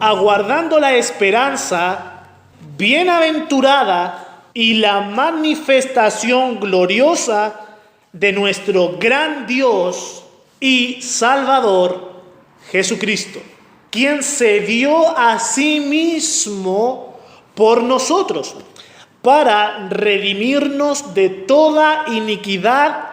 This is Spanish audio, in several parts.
aguardando la esperanza bienaventurada y la manifestación gloriosa de nuestro gran Dios y Salvador Jesucristo, quien se dio a sí mismo por nosotros, para redimirnos de toda iniquidad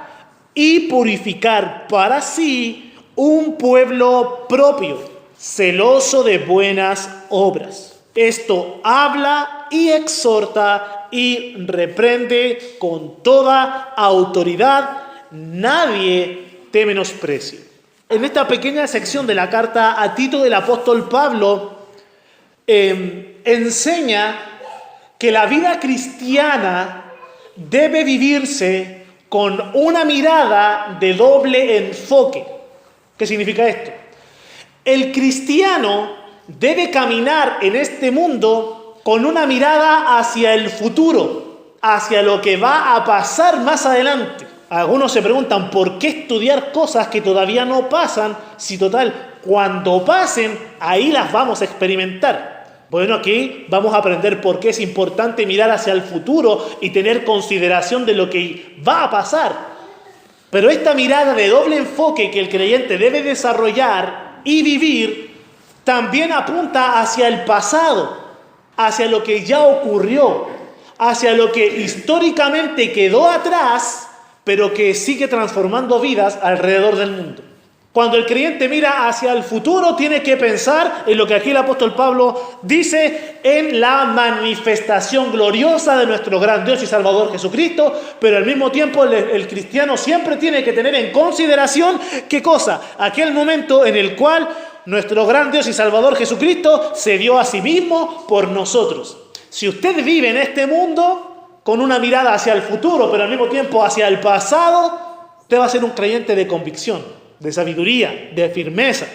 y purificar para sí un pueblo propio, celoso de buenas obras. Esto habla y exhorta y reprende con toda autoridad. Nadie te menosprecie. En esta pequeña sección de la carta a Tito, del apóstol Pablo enseña que la vida cristiana debe vivirse con una mirada de doble enfoque. ¿Qué significa esto? El cristiano debe caminar en este mundo con una mirada hacia el futuro, hacia lo que va a pasar más adelante. Algunos se preguntan, ¿por qué estudiar cosas que todavía no pasan? Si total, cuando pasen, ahí las vamos a experimentar. Bueno, aquí vamos a aprender por qué es importante mirar hacia el futuro y tener consideración de lo que va a pasar. Pero esta mirada de doble enfoque que el creyente debe desarrollar y vivir, también apunta hacia el pasado, hacia lo que ya ocurrió, hacia lo que históricamente quedó atrás, pero que sigue transformando vidas alrededor del mundo. Cuando el creyente mira hacia el futuro, tiene que pensar en lo que aquí el apóstol Pablo dice, en la manifestación gloriosa de nuestro gran Dios y Salvador Jesucristo, pero al mismo tiempo el cristiano siempre tiene que tener en consideración, ¿qué cosa? Aquel momento en el cual nuestro gran Dios y Salvador Jesucristo se dio a sí mismo por nosotros. Si usted vive en este mundo con una mirada hacia el futuro, pero al mismo tiempo hacia el pasado, usted va a ser un creyente de convicción, de sabiduría, de firmeza,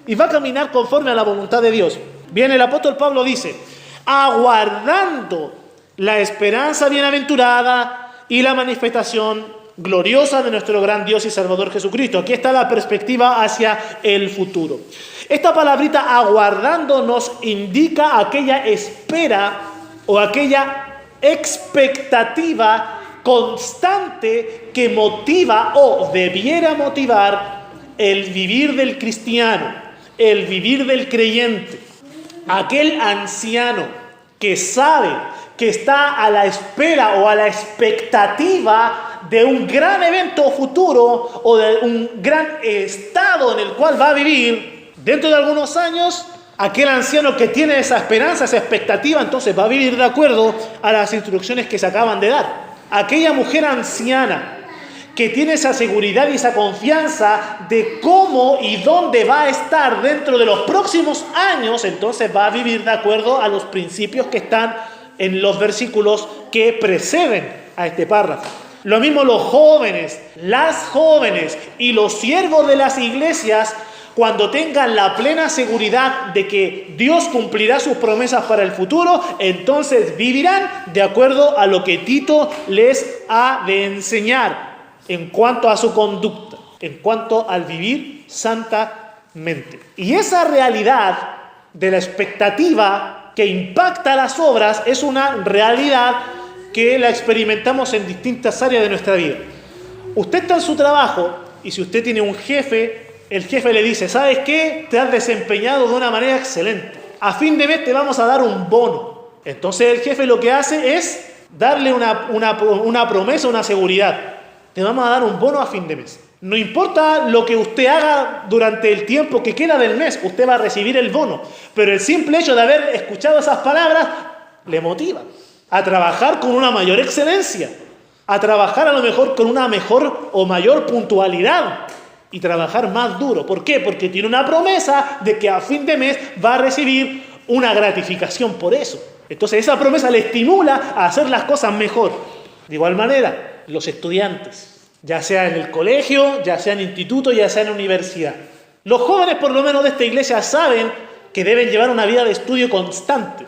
y va a caminar conforme a la voluntad de Dios. Bien, el apóstol Pablo dice, aguardando la esperanza bienaventurada y la manifestación gloriosa de nuestro gran Dios y Salvador Jesucristo. Aquí está la perspectiva hacia el futuro. Esta palabrita aguardando nos indica aquella espera o aquella expectativa constante que motiva o debiera motivar el vivir del cristiano, el vivir del creyente. Aquel anciano que sabe que está a la espera o a la expectativa de un gran evento futuro o de un gran estado en el cual va a vivir dentro de algunos años, aquel anciano que tiene esa esperanza, esa expectativa, entonces va a vivir de acuerdo a las instrucciones que se acaban de dar. Aquella mujer anciana que tiene esa seguridad y esa confianza de cómo y dónde va a estar dentro de los próximos años, entonces va a vivir de acuerdo a los principios que están en los versículos que preceden a este párrafo. Lo mismo los jóvenes, las jóvenes y los siervos de las iglesias, cuando tengan la plena seguridad de que Dios cumplirá sus promesas para el futuro, entonces vivirán de acuerdo a lo que Tito les ha de enseñar en cuanto a su conducta, en cuanto al vivir santamente. Y esa realidad de la expectativa que impacta las obras es una realidad que la experimentamos en distintas áreas de nuestra vida. Usted está en su trabajo y si usted tiene un jefe, el jefe le dice, ¿sabes qué? Te has desempeñado de una manera excelente. A fin de mes te vamos a dar un bono. Entonces el jefe lo que hace es darle una promesa, una seguridad. Te vamos a dar un bono a fin de mes. No importa lo que usted haga durante el tiempo que queda del mes, usted va a recibir el bono. Pero el simple hecho de haber escuchado esas palabras le motiva a trabajar con una mayor excelencia, a trabajar a lo mejor con una mejor o mayor puntualidad y trabajar más duro. ¿Por qué? Porque tiene una promesa de que a fin de mes va a recibir una gratificación por eso. Entonces esa promesa le estimula a hacer las cosas mejor. De igual manera, los estudiantes, ya sea en el colegio, ya sea en instituto, ya sea en la universidad. Los jóvenes, por lo menos de esta iglesia, saben que deben llevar una vida de estudio constante.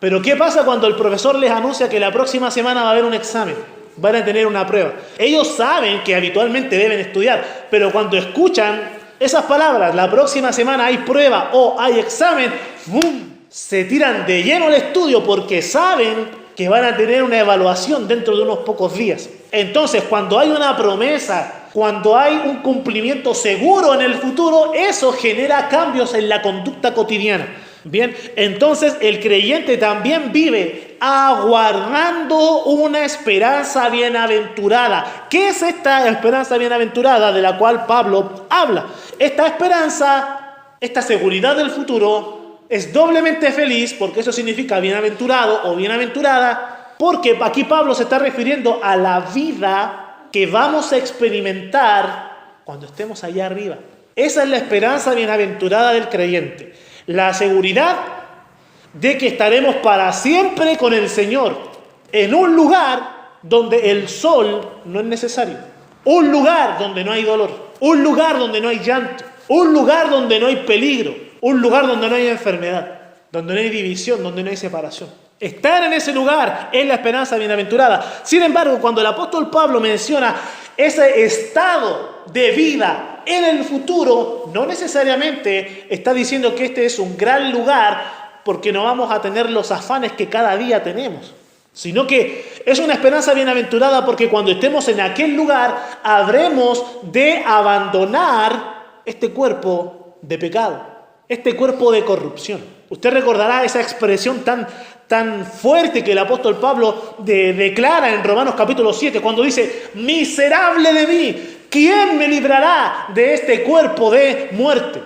Pero ¿qué pasa cuando el profesor les anuncia que la próxima semana va a haber un examen? Van a tener una prueba. Ellos saben que habitualmente deben estudiar, pero cuando escuchan esas palabras, la próxima semana hay prueba o hay examen, ¡fum!, se tiran de lleno al estudio porque saben que van a tener una evaluación dentro de unos pocos días. Entonces, cuando hay una promesa, cuando hay un cumplimiento seguro en el futuro, eso genera cambios en la conducta cotidiana. Bien, entonces el creyente también vive aguardando una esperanza bienaventurada. ¿Qué es esta esperanza bienaventurada de la cual Pablo habla? Esta esperanza, esta seguridad del futuro, es doblemente feliz, porque eso significa bienaventurado o bienaventurada, porque aquí Pablo se está refiriendo a la vida que vamos a experimentar cuando estemos allá arriba. Esa es la esperanza bienaventurada del creyente. La seguridad de que estaremos para siempre con el Señor, en un lugar donde el sol no es necesario, un lugar donde no hay dolor, un lugar donde no hay llanto, un lugar donde no hay peligro, un lugar donde no hay enfermedad, donde no hay división, donde no hay separación. Estar en ese lugar es la esperanza bienaventurada. Sin embargo, cuando el apóstol Pablo menciona ese estado de vida en el futuro, no necesariamente está diciendo que este es un gran lugar porque no vamos a tener los afanes que cada día tenemos, sino que es una esperanza bienaventurada porque cuando estemos en aquel lugar habremos de abandonar este cuerpo de pecado, este cuerpo de corrupción. Usted recordará esa expresión tan fuerte que el apóstol Pablo declara en Romanos capítulo 7, cuando dice: miserable de mí, ¿quién me librará de este cuerpo de muerte?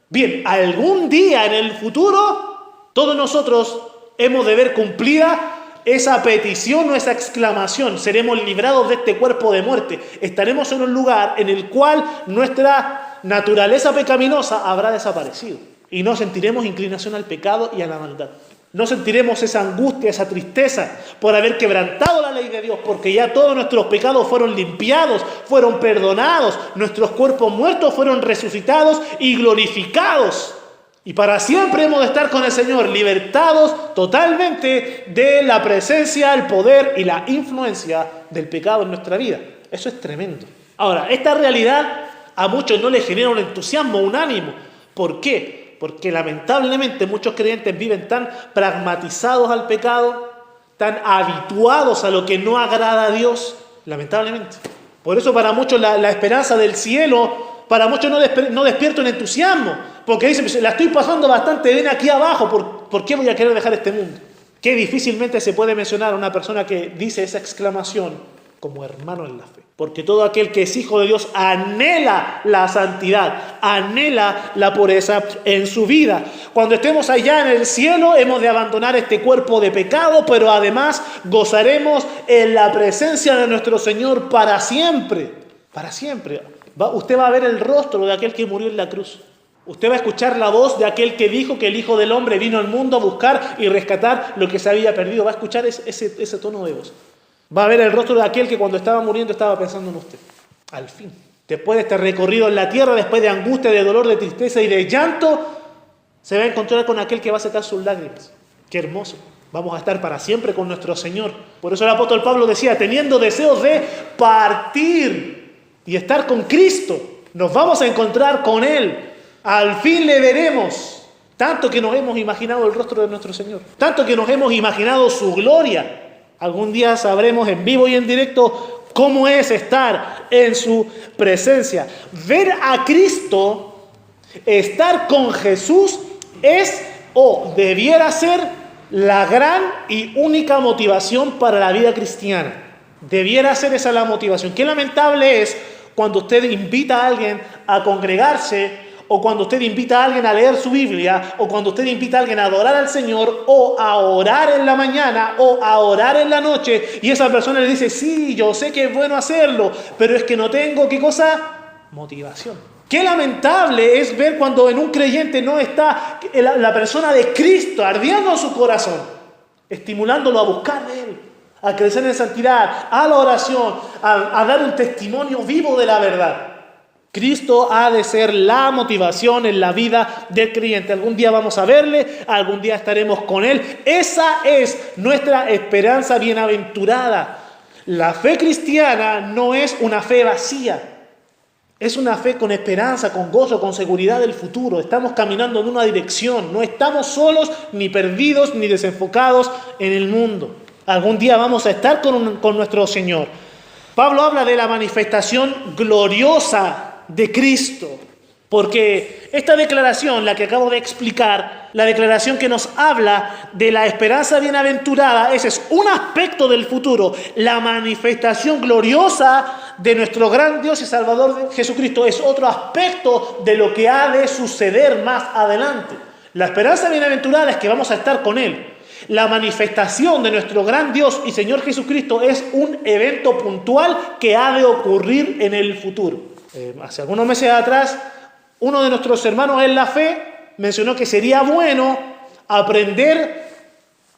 Bien, algún día en el futuro, todos nosotros hemos de ver cumplida esa petición o esa exclamación. Seremos librados de este cuerpo de muerte. Estaremos en un lugar en el cual nuestra naturaleza pecaminosa habrá desaparecido. Y no sentiremos inclinación al pecado y a la maldad. No sentiremos esa angustia, esa tristeza por haber quebrantado la ley de Dios, porque ya todos nuestros pecados fueron limpiados, fueron perdonados, nuestros cuerpos muertos fueron resucitados y glorificados. Y para siempre hemos de estar con el Señor, libertados totalmente de la presencia, el poder y la influencia del pecado en nuestra vida. Eso es tremendo. Ahora, esta realidad a muchos no les genera un entusiasmo, un ánimo. ¿Por qué? Porque lamentablemente muchos creyentes viven tan pragmatizados al pecado, tan habituados a lo que no agrada a Dios, lamentablemente. Por eso para muchos la esperanza del cielo, para muchos no despierta un entusiasmo, porque dicen: la estoy pasando bastante bien aquí abajo, ¿por qué voy a querer dejar este mundo? Qué difícilmente se puede mencionar a una persona que dice esa exclamación como hermano en la fe. Porque todo aquel que es hijo de Dios anhela la santidad, anhela la pureza en su vida. Cuando estemos allá en el cielo, hemos de abandonar este cuerpo de pecado, pero además gozaremos en la presencia de nuestro Señor para siempre. Para siempre. Usted va a ver el rostro de aquel que murió en la cruz. Usted va a escuchar la voz de aquel que dijo que el Hijo del Hombre vino al mundo a buscar y rescatar lo que se había perdido. Va a escuchar ese tono de voz. Va a ver el rostro de aquel que cuando estaba muriendo estaba pensando en usted. Al fin, después de este recorrido en la tierra, después de angustia, de dolor, de tristeza y de llanto, se va a encontrar con aquel que va a secar sus lágrimas. ¡Qué hermoso! Vamos a estar para siempre con nuestro Señor. Por eso el apóstol Pablo decía: teniendo deseos de partir y estar con Cristo, nos vamos a encontrar con Él. Al fin le veremos. Tanto que nos hemos imaginado el rostro de nuestro Señor. Tanto que nos hemos imaginado su gloria. Algún día sabremos en vivo y en directo cómo es estar en su presencia. Ver a Cristo, estar con Jesús, es o debiera ser la gran y única motivación para la vida cristiana. Debiera ser esa la motivación. Qué lamentable es cuando usted invita a alguien a congregarse, o cuando usted invita a alguien a leer su Biblia, o cuando usted invita a alguien a adorar al Señor, o a orar en la mañana, o a orar en la noche, y esa persona le dice: sí, yo sé que es bueno hacerlo, pero es que no tengo, ¿qué cosa? Motivación. Qué lamentable es ver cuando en un creyente no está la persona de Cristo ardiendo en su corazón, estimulándolo a buscar de Él, a crecer en santidad, a la oración, a dar un testimonio vivo de la verdad. Cristo ha de ser la motivación en la vida del creyente. Algún día vamos a verle, algún día estaremos con Él. Esa es nuestra esperanza bienaventurada. La fe cristiana no es una fe vacía. Es una fe con esperanza, con gozo, con seguridad del futuro. Estamos caminando en una dirección. No estamos solos, ni perdidos, ni desenfocados en el mundo. Algún día vamos a estar con nuestro Señor. Pablo habla de la manifestación gloriosa de Cristo. Porque esta declaración, la que acabo de explicar, la declaración que nos habla de la esperanza bienaventurada, ese es un aspecto del futuro. La manifestación gloriosa de nuestro gran Dios y Salvador Jesucristo es otro aspecto de lo que ha de suceder más adelante. La esperanza bienaventurada es que vamos a estar con Él. La manifestación de nuestro gran Dios y Señor Jesucristo es un evento puntual que ha de ocurrir en el futuro. Hace algunos meses atrás, uno de nuestros hermanos en la fe mencionó que sería bueno aprender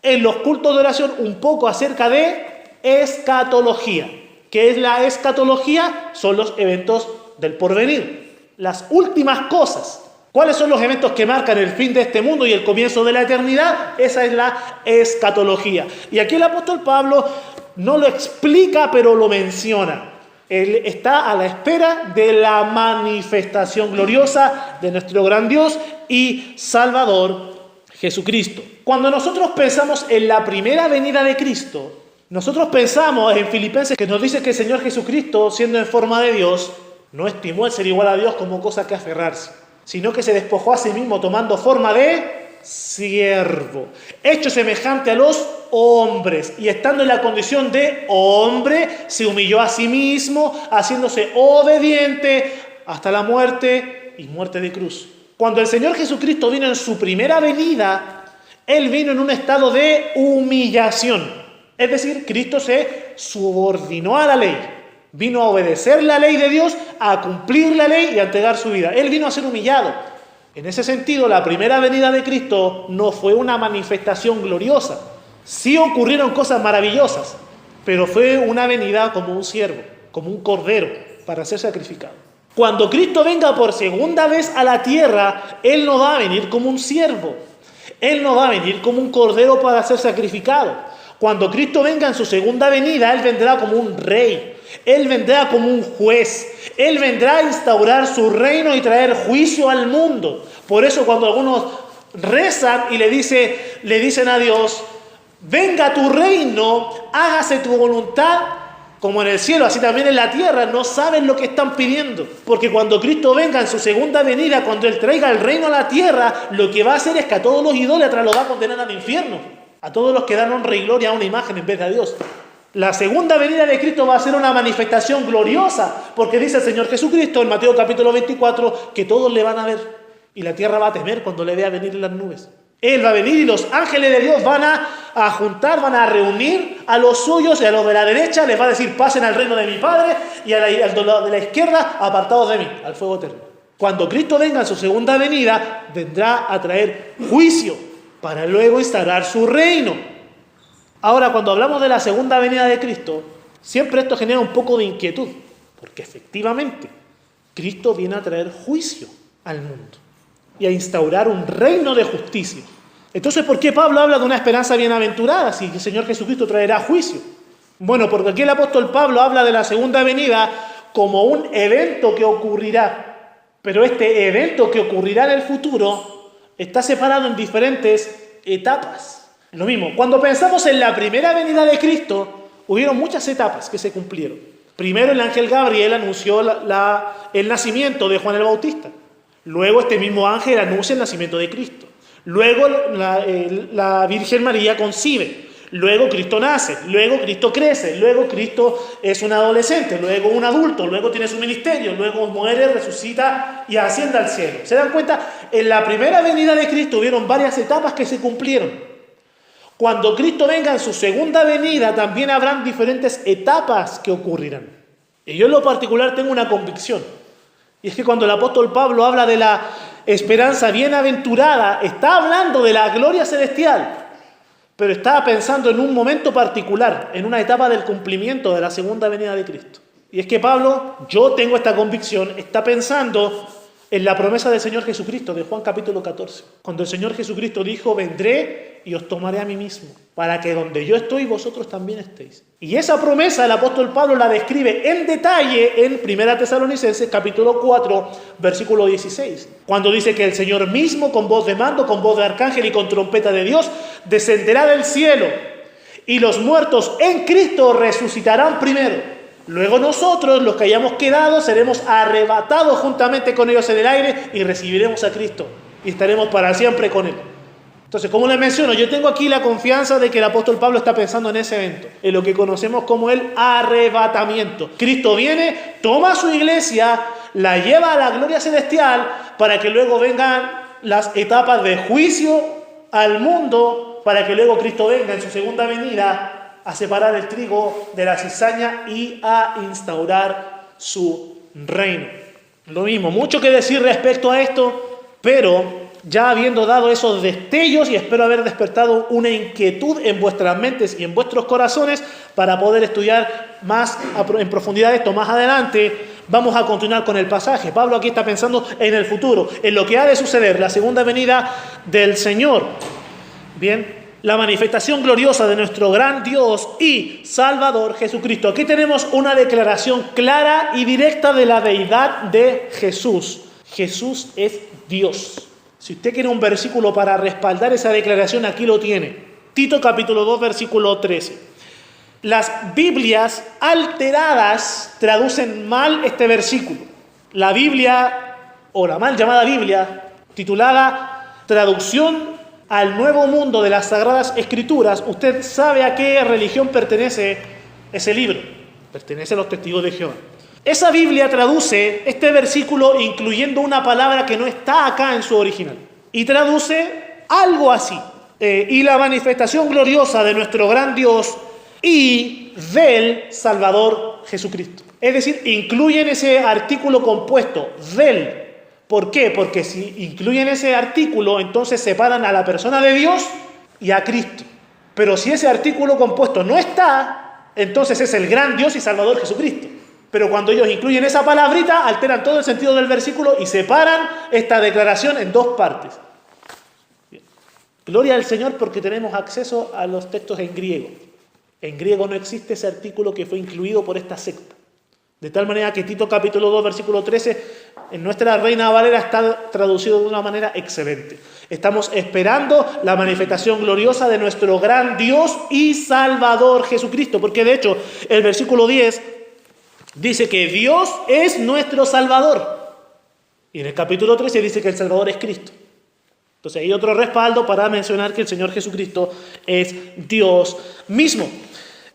en los cultos de oración un poco acerca de escatología. ¿Qué es la escatología? Son los eventos del porvenir, las últimas cosas. ¿Cuáles son los eventos que marcan el fin de este mundo y el comienzo de la eternidad? Esa es la escatología. Y aquí el apóstol Pablo no lo explica, pero lo menciona. Él está a la espera de la manifestación gloriosa de nuestro gran Dios y Salvador Jesucristo. Cuando nosotros pensamos en la primera venida de Cristo, nosotros pensamos en Filipenses, que nos dice que el Señor Jesucristo, siendo en forma de Dios, no estimó el ser igual a Dios como cosa que aferrarse, sino que se despojó a sí mismo tomando forma de siervo, hecho semejante a los hombres, y estando en la condición de hombre, se humilló a sí mismo, haciéndose obediente hasta la muerte y muerte de cruz. Cuando el Señor Jesucristo vino en su primera venida, Él vino en un estado de humillación. Es decir, Cristo se subordinó a la ley. Vino a obedecer la ley de Dios, a cumplir la ley y a entregar su vida. Él vino a ser humillado. En ese sentido, la primera venida de Cristo no fue una manifestación gloriosa. Sí ocurrieron cosas maravillosas, pero fue una venida como un siervo, como un cordero para ser sacrificado. Cuando Cristo venga por segunda vez a la tierra, Él no va a venir como un siervo. Él no va a venir como un cordero para ser sacrificado. Cuando Cristo venga en su segunda venida, Él vendrá como un rey. Él vendrá como un juez. Él vendrá a instaurar su reino y traer juicio al mundo. Por eso cuando algunos rezan y le dicen a Dios, venga tu reino, hágase tu voluntad, como en el cielo, así también en la tierra, no saben lo que están pidiendo. Porque cuando Cristo venga en su segunda venida, cuando Él traiga el reino a la tierra, lo que va a hacer es que a todos los idólatras los va a condenar al infierno. A todos los que dan honra y gloria a una imagen en vez de a Dios. La segunda venida de Cristo va a ser una manifestación gloriosa, porque dice el Señor Jesucristo en Mateo capítulo 24 que todos le van a ver y la tierra va a temer cuando le vea venir en las nubes. Él va a venir y los ángeles de Dios van a juntar, van a reunir a los suyos y a los de la derecha, les va a decir pasen al reino de mi Padre, y al de la izquierda apartados de mí, al fuego eterno. Cuando Cristo venga en su segunda venida, vendrá a traer juicio para luego instaurar su reino. Ahora, cuando hablamos de la segunda venida de Cristo, siempre esto genera un poco de inquietud, porque efectivamente Cristo viene a traer juicio al mundo y a instaurar un reino de justicia. Entonces, ¿por qué Pablo habla de una esperanza bienaventurada si el Señor Jesucristo traerá juicio? Bueno, porque aquí el apóstol Pablo habla de la segunda venida como un evento que ocurrirá, pero este evento que ocurrirá en el futuro está separado en diferentes etapas. Lo mismo, cuando pensamos en la primera venida de Cristo, hubieron muchas etapas que se cumplieron. Primero el ángel Gabriel anunció el nacimiento de Juan el Bautista. Luego este mismo ángel anuncia el nacimiento de Cristo. Luego la Virgen María concibe. Luego Cristo nace. Luego Cristo crece. Luego Cristo es un adolescente. Luego un adulto. Luego tiene su ministerio. Luego muere, resucita y asciende al cielo. ¿Se dan cuenta? En la primera venida de Cristo hubieron varias etapas que se cumplieron. Cuando Cristo venga en su segunda venida, también habrán diferentes etapas que ocurrirán. Y yo en lo particular tengo una convicción. Y es que cuando el apóstol Pablo habla de la esperanza bienaventurada, está hablando de la gloria celestial, pero está pensando en un momento particular, en una etapa del cumplimiento de la segunda venida de Cristo. Y es que Pablo, yo tengo esta convicción, está pensando en la promesa del Señor Jesucristo, de Juan capítulo 14. Cuando el Señor Jesucristo dijo, vendré y os tomaré a mí mismo, para que donde yo estoy, vosotros también estéis. Y esa promesa el apóstol Pablo la describe en detalle en 1 Tesalonicenses capítulo 4, versículo 16. Cuando dice que el Señor mismo, con voz de mando, con voz de arcángel y con trompeta de Dios, descenderá del cielo, y los muertos en Cristo resucitarán primero. Luego nosotros, los que hayamos quedado, seremos arrebatados juntamente con ellos en el aire y recibiremos a Cristo y estaremos para siempre con Él. Entonces, como les menciono, yo tengo aquí la confianza de que el apóstol Pablo está pensando en ese evento, en lo que conocemos como el arrebatamiento. Cristo viene, toma a su iglesia, la lleva a la gloria celestial para que luego vengan las etapas de juicio al mundo, para que luego Cristo venga en su segunda venida a separar el trigo de la cizaña y a instaurar su reino. Lo mismo, mucho que decir respecto a esto, pero ya habiendo dado esos destellos y espero haber despertado una inquietud en vuestras mentes y en vuestros corazones para poder estudiar más en profundidad esto más adelante, vamos a continuar con el pasaje. Pablo aquí está pensando en el futuro, en lo que ha de suceder, la segunda venida del Señor. Bien, la manifestación gloriosa de nuestro gran Dios y Salvador Jesucristo. Aquí tenemos una declaración clara y directa de la deidad de Jesús. Jesús es Dios. Si usted quiere un versículo para respaldar esa declaración, aquí lo tiene. Tito capítulo 2, versículo 13. Las Biblias alteradas traducen mal este versículo. La Biblia, o la mal llamada Biblia, titulada Traducción al Nuevo Mundo de las Sagradas Escrituras, usted sabe a qué religión pertenece ese libro. Pertenece a los Testigos de Jehová. Esa Biblia traduce este versículo incluyendo una palabra que no está acá en su original. Y traduce algo así. Y la manifestación gloriosa de nuestro gran Dios y del Salvador Jesucristo. Es decir, incluyen ese artículo compuesto, del. ¿Por qué? Porque si incluyen ese artículo, entonces separan a la persona de Dios y a Cristo. Pero si ese artículo compuesto no está, entonces es el gran Dios y Salvador Jesucristo. Pero cuando ellos incluyen esa palabrita, alteran todo el sentido del versículo y separan esta declaración en dos partes. Bien. Gloria al Señor porque tenemos acceso a los textos en griego. En griego no existe ese artículo que fue incluido por esta secta. De tal manera que Tito capítulo 2, versículo 13, en nuestra Reina Valera está traducido de una manera excelente. Estamos esperando la manifestación gloriosa de nuestro gran Dios y Salvador Jesucristo. Porque de hecho, el versículo 10 dice que Dios es nuestro Salvador. Y en el capítulo 13 dice que el Salvador es Cristo. Entonces hay otro respaldo para mencionar que el Señor Jesucristo es Dios mismo.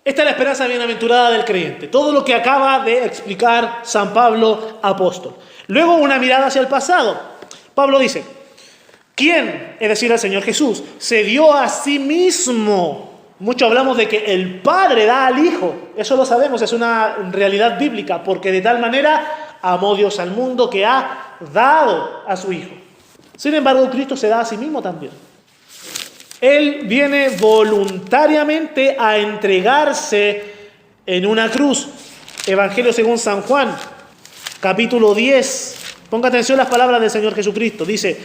Esta es la esperanza bienaventurada del creyente. Todo lo que acaba de explicar San Pablo, apóstol. Luego una mirada hacia el pasado. Pablo dice, ¿quién, es decir, el Señor Jesús, se dio a sí mismo? Mucho hablamos de que el Padre da al Hijo. Eso lo sabemos, es una realidad bíblica, porque de tal manera amó Dios al mundo que ha dado a su Hijo. Sin embargo, Cristo se da a sí mismo también. Él viene voluntariamente a entregarse en una cruz. Evangelio según San Juan, capítulo 10. Ponga atención a las palabras del Señor Jesucristo. Dice,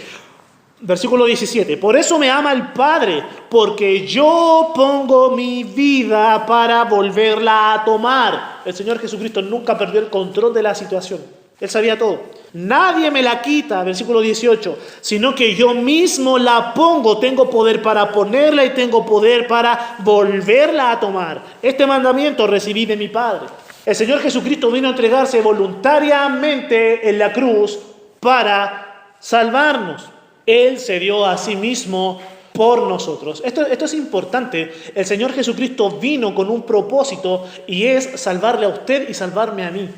versículo 17, por eso me ama el Padre, porque yo pongo mi vida para volverla a tomar. El Señor Jesucristo nunca perdió el control de la situación. Él sabía todo. Nadie me la quita, versículo 18, sino que yo mismo la pongo. Tengo poder para ponerla y tengo poder para volverla a tomar. Este mandamiento recibí de mi Padre. El Señor Jesucristo vino a entregarse voluntariamente en la cruz para salvarnos. Él se dio a sí mismo por nosotros. Esto es importante. El Señor Jesucristo vino con un propósito y es salvarle a usted y salvarme a mí.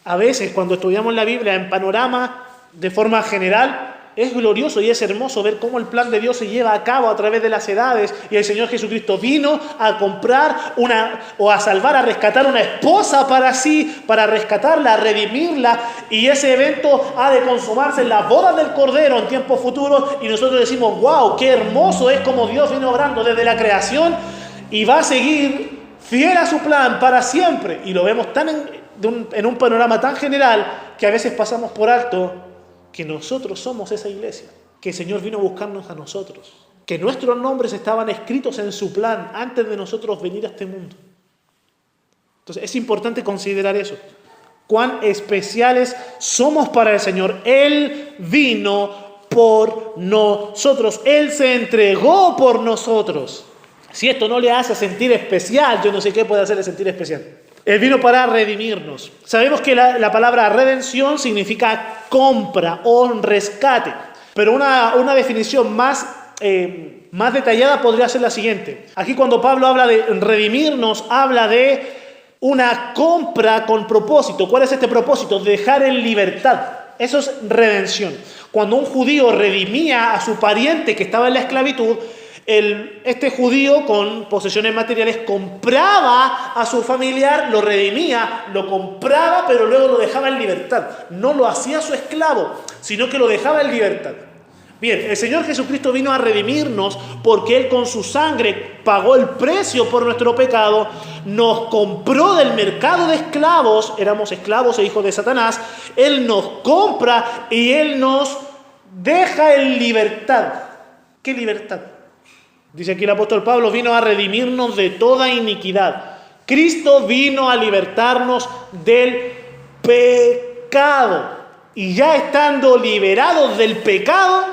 A veces cuando estudiamos la Biblia en panorama, de forma general, es glorioso y es hermoso ver cómo el plan de Dios se lleva a cabo a través de las edades y el Señor Jesucristo vino a comprar a salvar, a rescatar una esposa para sí, para rescatarla, a redimirla, y ese evento ha de consumarse en las bodas del Cordero en tiempos futuros y nosotros decimos, wow, qué hermoso es como Dios vino obrando desde la creación y va a seguir fiel a su plan para siempre, y lo vemos tan en un panorama tan general que a veces pasamos por alto que nosotros somos esa iglesia, que el Señor vino a buscarnos a nosotros, que nuestros nombres estaban escritos en su plan antes de nosotros venir a este mundo. Entonces es importante considerar eso. Cuán especiales somos para el Señor. Él vino por nosotros. Él se entregó por nosotros. Si esto no le hace sentir especial, yo no sé qué puede hacerle sentir especial. Él vino para redimirnos. Sabemos que la palabra redención significa compra o rescate. Pero una definición más detallada podría ser la siguiente. Aquí cuando Pablo habla de redimirnos, habla de una compra con propósito. ¿Cuál es este propósito? Dejar en libertad. Eso es redención. Cuando un judío redimía a su pariente que estaba en la esclavitud, este judío con posesiones materiales compraba a su familiar, lo redimía, lo compraba, pero luego lo dejaba en libertad. No lo hacía su esclavo, sino que lo dejaba en libertad. Bien, el Señor Jesucristo vino a redimirnos porque Él con su sangre pagó el precio por nuestro pecado, nos compró del mercado de esclavos, éramos esclavos e hijos de Satanás, Él nos compra y Él nos deja en libertad. ¿Qué libertad? Dice aquí el apóstol Pablo, vino a redimirnos de toda iniquidad. Cristo vino a libertarnos del pecado. Y ya estando liberados del pecado,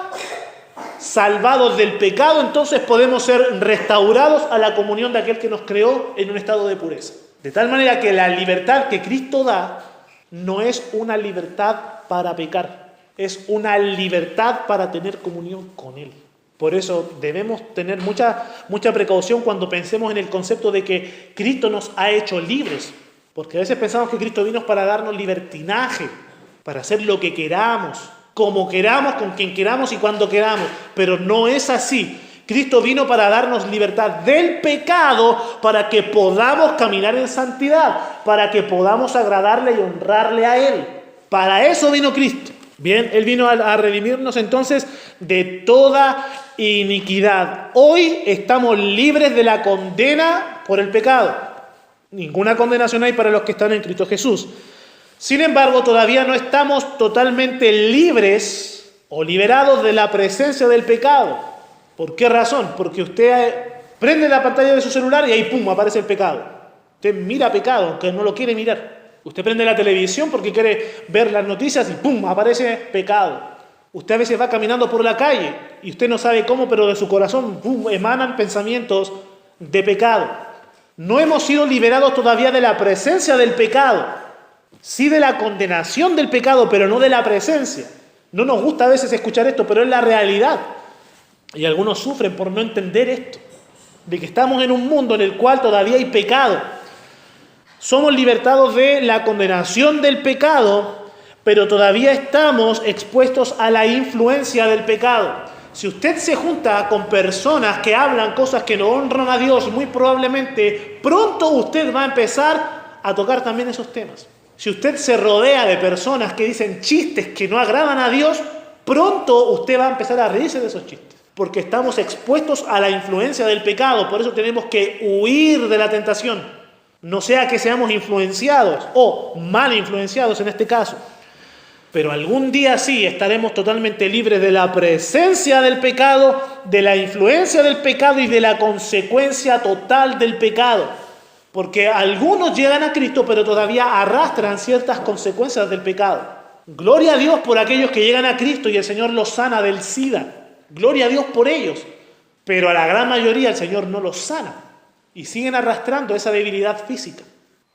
salvados del pecado, entonces podemos ser restaurados a la comunión de aquel que nos creó en un estado de pureza. De tal manera que la libertad que Cristo da no es una libertad para pecar, es una libertad para tener comunión con Él. Por eso debemos tener mucha precaución cuando pensemos en el concepto de que Cristo nos ha hecho libres. Porque a veces pensamos que Cristo vino para darnos libertinaje, para hacer lo que queramos, como queramos, con quien queramos y cuando queramos. Pero no es así. Cristo vino para darnos libertad del pecado para que podamos caminar en santidad, para que podamos agradarle y honrarle a Él. Para eso vino Cristo. Bien, Él vino a redimirnos entonces de toda iniquidad. Hoy estamos libres de la condena por el pecado. Ninguna condenación hay para los que están en Cristo Jesús. Sin embargo, todavía no estamos totalmente libres o liberados de la presencia del pecado. ¿Por qué razón? Porque usted prende la pantalla de su celular y ahí ¡pum!, aparece el pecado. Usted mira pecado, aunque no lo quiere mirar. Usted prende la televisión porque quiere ver las noticias y ¡pum!, aparece pecado. Usted a veces va caminando por la calle y usted no sabe cómo, pero de su corazón ¡pum!, emanan pensamientos de pecado. No hemos sido liberados todavía de la presencia del pecado. Sí de la condenación del pecado, pero no de la presencia. No nos gusta a veces escuchar esto, pero es la realidad. Y algunos sufren por no entender esto, de que estamos en un mundo en el cual todavía hay pecado. Somos libertados de la condenación del pecado, pero todavía estamos expuestos a la influencia del pecado. Si usted se junta con personas que hablan cosas que no honran a Dios, muy probablemente pronto usted va a empezar a tocar también esos temas. Si usted se rodea de personas que dicen chistes que no agradan a Dios, pronto usted va a empezar a reírse de esos chistes. Porque estamos expuestos a la influencia del pecado. Por eso tenemos que huir de la tentación. No sea que seamos influenciados o mal influenciados en este caso. Pero algún día sí estaremos totalmente libres de la presencia del pecado, de la influencia del pecado y de la consecuencia total del pecado. Porque algunos llegan a Cristo, pero todavía arrastran ciertas consecuencias del pecado. Gloria a Dios por aquellos que llegan a Cristo y el Señor los sana del SIDA. Gloria a Dios por ellos. Pero a la gran mayoría el Señor no los sana. Y siguen arrastrando esa debilidad física.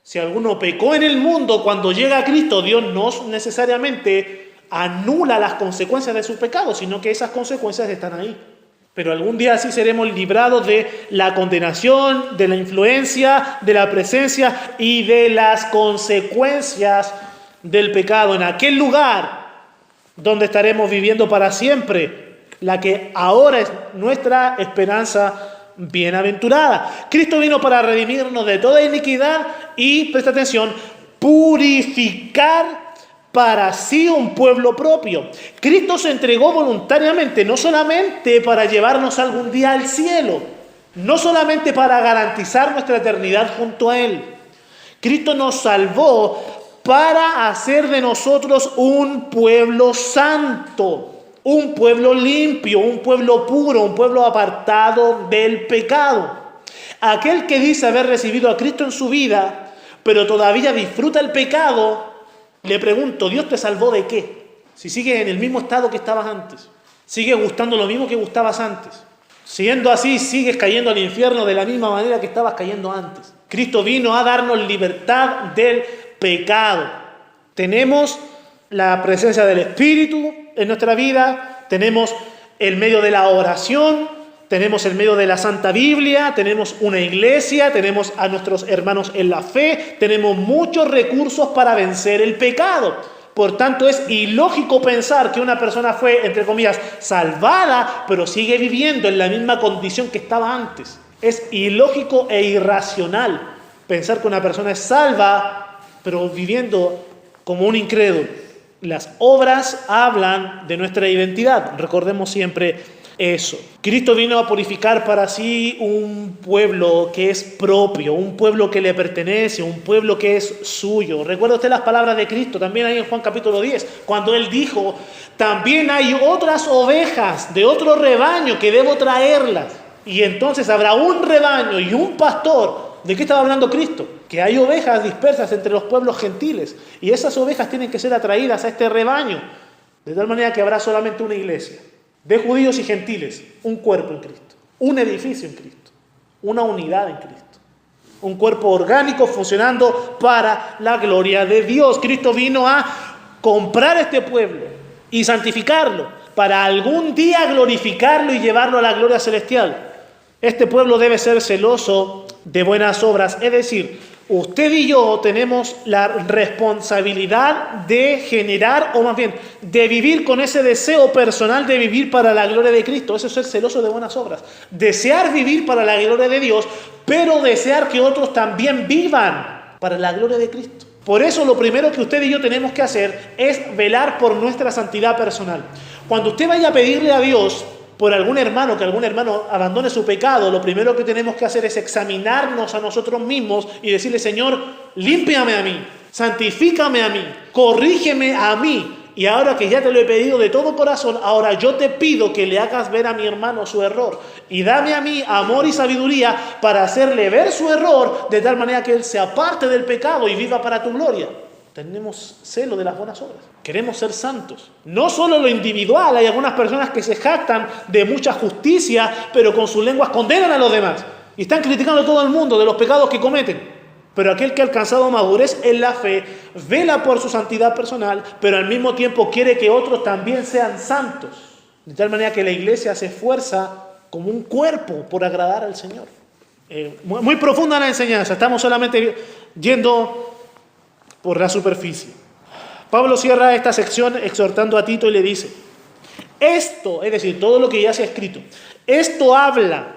Si alguno pecó en el mundo, cuando llega a Cristo, Dios no necesariamente anula las consecuencias de su pecado, sino que esas consecuencias están ahí. Pero algún día sí seremos librados de la condenación, de la influencia, de la presencia y de las consecuencias del pecado. En aquel lugar donde estaremos viviendo para siempre, la que ahora es nuestra esperanza bienaventurada. Cristo vino para redimirnos de toda iniquidad y, presta atención, purificar para sí un pueblo propio. Cristo se entregó voluntariamente, no solamente para llevarnos algún día al cielo, no solamente para garantizar nuestra eternidad junto a Él. Cristo nos salvó para hacer de nosotros un pueblo santo, un pueblo limpio, un pueblo puro, un pueblo apartado del pecado. Aquel que dice haber recibido a Cristo en su vida, pero todavía disfruta el pecado, le pregunto, ¿Dios te salvó de qué? Si sigues en el mismo estado que estabas antes, sigues gustando lo mismo que gustabas antes. Siendo así, sigues cayendo al infierno de la misma manera que estabas cayendo antes. Cristo vino a darnos libertad del pecado. Tenemos la presencia del Espíritu en nuestra vida, tenemos el medio de la oración, tenemos el medio de la Santa Biblia, tenemos una iglesia, tenemos a nuestros hermanos en la fe, tenemos muchos recursos para vencer el pecado. Por tanto, es ilógico pensar que una persona fue, entre comillas, salvada, pero sigue viviendo en la misma condición que estaba antes. Es ilógico e irracional pensar que una persona es salva, pero viviendo como un incrédulo. Las obras hablan de nuestra identidad. Recordemos siempre eso. Cristo vino a purificar para sí un pueblo que es propio, un pueblo que le pertenece, un pueblo que es suyo. Recuerda usted las palabras de Cristo, también ahí en Juan capítulo 10, cuando Él dijo, también hay otras ovejas de otro rebaño que debo traerlas. Y entonces habrá un rebaño y un pastor. ¿De qué estaba hablando Cristo? Que hay ovejas dispersas entre los pueblos gentiles. Y esas ovejas tienen que ser atraídas a este rebaño. De tal manera que habrá solamente una iglesia de judíos y gentiles, un cuerpo en Cristo, un edificio en Cristo, una unidad en Cristo, un cuerpo orgánico funcionando para la gloria de Dios. Cristo vino a comprar este pueblo y santificarlo para algún día glorificarlo y llevarlo a la gloria celestial. Este pueblo debe ser celoso de buenas obras, es decir, usted y yo tenemos la responsabilidad de generar, o más bien, de vivir con ese deseo personal de vivir para la gloria de Cristo. Eso es ser celoso de buenas obras. Desear vivir para la gloria de Dios, pero desear que otros también vivan para la gloria de Cristo. Por eso lo primero que usted y yo tenemos que hacer es velar por nuestra santidad personal. Cuando usted vaya a pedirle a Dios por algún hermano, que algún hermano abandone su pecado, lo primero que tenemos que hacer es examinarnos a nosotros mismos y decirle, Señor, límpiame a mí, santifícame a mí, corrígeme a mí. Y ahora que ya te lo he pedido de todo corazón, ahora yo te pido que le hagas ver a mi hermano su error. Y dame a mí amor y sabiduría para hacerle ver su error de tal manera que él se aparte del pecado y viva para tu gloria. Tenemos celo de las buenas obras. Queremos ser santos. No solo lo individual, hay algunas personas que se jactan de mucha justicia, pero con sus lenguas condenan a los demás. Y están criticando a todo el mundo de los pecados que cometen. Pero aquel que ha alcanzado madurez en la fe, vela por su santidad personal, pero al mismo tiempo quiere que otros también sean santos. De tal manera que la iglesia se esfuerza como un cuerpo por agradar al Señor. Muy profunda la enseñanza, estamos solamente yendo por la superficie. Pablo cierra esta sección exhortando a Tito y le dice, esto, es decir, todo lo que ya se ha escrito, esto habla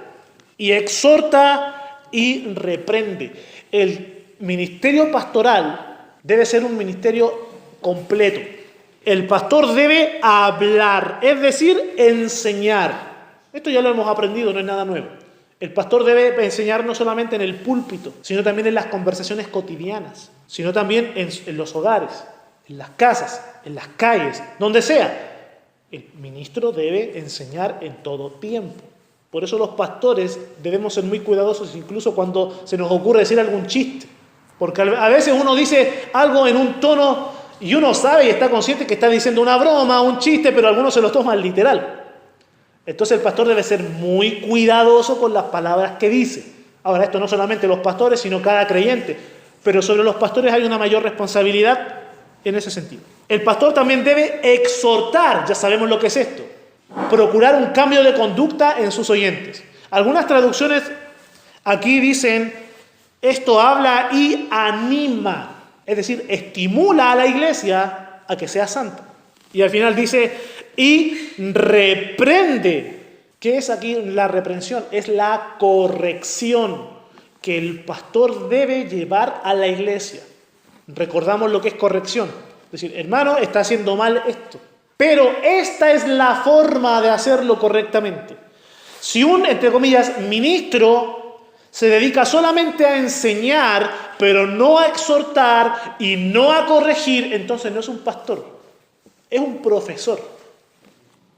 y exhorta y reprende. El ministerio pastoral debe ser un ministerio completo. El pastor debe hablar, es decir, enseñar. Esto ya lo hemos aprendido, no es nada nuevo. El pastor debe enseñar no solamente en el púlpito, sino también en las conversaciones cotidianas, sino también en los hogares, en las casas, en las calles, donde sea. El ministro debe enseñar en todo tiempo. Por eso los pastores debemos ser muy cuidadosos, incluso cuando se nos ocurre decir algún chiste. Porque a veces uno dice algo en un tono y uno sabe y está consciente que está diciendo una broma, un chiste, pero algunos se lo toman literal. Entonces el pastor debe ser muy cuidadoso con las palabras que dice. Ahora, esto no solamente los pastores, sino cada creyente. Pero sobre los pastores hay una mayor responsabilidad en ese sentido. El pastor también debe exhortar, ya sabemos lo que es esto, procurar un cambio de conducta en sus oyentes. Algunas traducciones aquí dicen, esto habla y anima, es decir, estimula a la iglesia a que sea santa. Y al final dice, y reprende. ¿Qué es aquí la reprensión? Es la corrección que el pastor debe llevar a la iglesia. Recordamos lo que es corrección. Es decir, hermano, está haciendo mal esto. Pero esta es la forma de hacerlo correctamente. Si un, entre comillas, ministro se dedica solamente a enseñar, pero no a exhortar y no a corregir, entonces no es un pastor, es un profesor.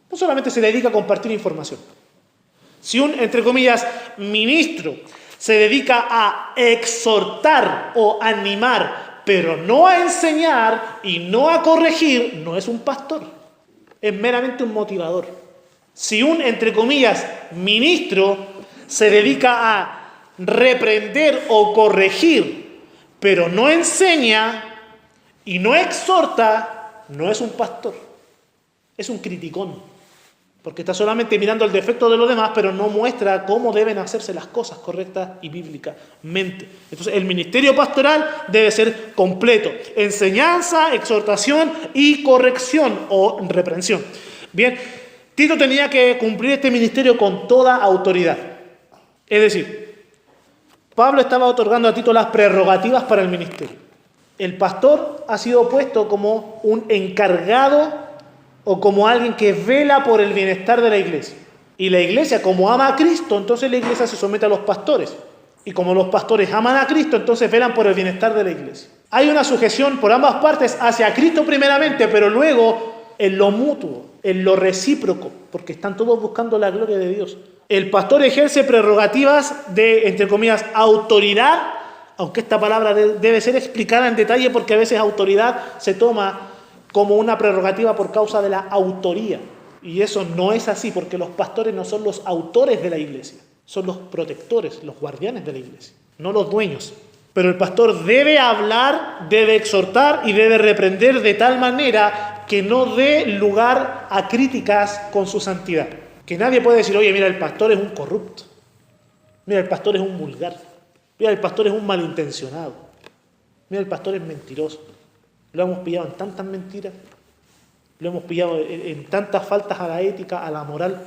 No solamente se dedica a compartir información. Si un, entre comillas, ministro se dedica a exhortar o animar, pero no a enseñar y no a corregir, no es un pastor, es meramente un motivador. Si un, entre comillas, ministro se dedica a reprender o corregir, pero no enseña y no exhorta, no es un pastor, es un criticón, porque está solamente mirando el defecto de los demás, pero no muestra cómo deben hacerse las cosas correctas y bíblicamente. Entonces, el ministerio pastoral debe ser completo: enseñanza, exhortación y corrección o reprensión. Bien, Tito tenía que cumplir este ministerio con toda autoridad. Es decir, Pablo estaba otorgando a Tito las prerrogativas para el ministerio. El pastor ha sido puesto como un encargado o como alguien que vela por el bienestar de la iglesia. Y la iglesia, como ama a Cristo, entonces la iglesia se somete a los pastores. Y como los pastores aman a Cristo, entonces velan por el bienestar de la iglesia. Hay una sujeción por ambas partes hacia Cristo primeramente, pero luego en lo mutuo, en lo recíproco, porque están todos buscando la gloria de Dios. El pastor ejerce prerrogativas de, entre comillas, autoridad, aunque esta palabra debe ser explicada en detalle porque a veces autoridad se toma como una prerrogativa por causa de la autoría. Y eso no es así, porque los pastores no son los autores de la iglesia, son los protectores, los guardianes de la iglesia, no los dueños. Pero el pastor debe hablar, debe exhortar y debe reprender de tal manera que no dé lugar a críticas con su santidad. Que nadie puede decir, oye, mira, el pastor es un corrupto, mira, el pastor es un vulgar, mira, el pastor es un malintencionado, mira, el pastor es mentiroso. Lo hemos pillado en tantas mentiras, lo hemos pillado en tantas faltas a la ética, a la moral.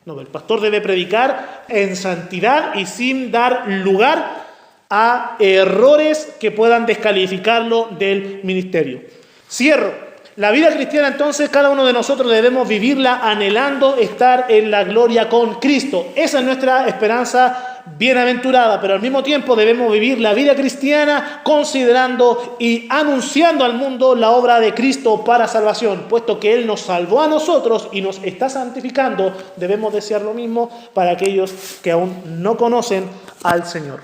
No, el pastor debe predicar en santidad y sin dar lugar a errores que puedan descalificarlo del ministerio. Cierro. La vida cristiana, entonces, cada uno de nosotros debemos vivirla anhelando estar en la gloria con Cristo. Esa es nuestra esperanza bienaventurada, pero al mismo tiempo debemos vivir la vida cristiana considerando y anunciando al mundo la obra de Cristo para salvación. Puesto que Él nos salvó a nosotros y nos está santificando, debemos desear lo mismo para aquellos que aún no conocen al Señor.